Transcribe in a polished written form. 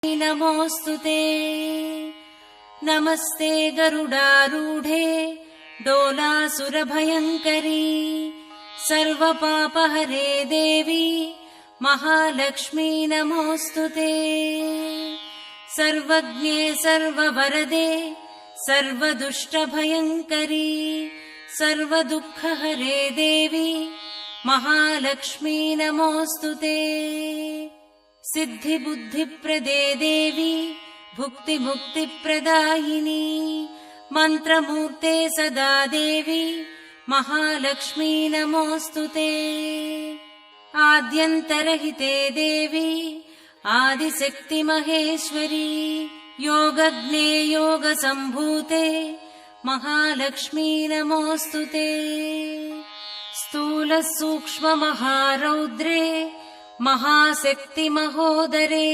नमोऽस्तुते। नमस्ते गरुडारूढे डोलासुरभयङ्करी सर्वपापहरे देवी महालक्ष्मी नमोऽस्तुते। सर्वज्ञे सर्ववरदे सर्वदुष्टभयङ्करी सर्वदुःखहरे देवी महालक्ष्मी नमोऽस्तुते। सिद्धिबुद्धिप्रदे देवी भुक्तिमुक्तिप्रदायिनी मन्त्रमूर्ते सदा देवी महालक्ष्मी नमोऽस्तुते। आद्यन्तरहिते देवी आदिशक्तिमहेश्वरी योगज्ञे योगसम्भूते महालक्ष्मी नमोऽस्तुते। स्थूलसूक्ष्ममहारौद्रे महाशक्तिमहोदरे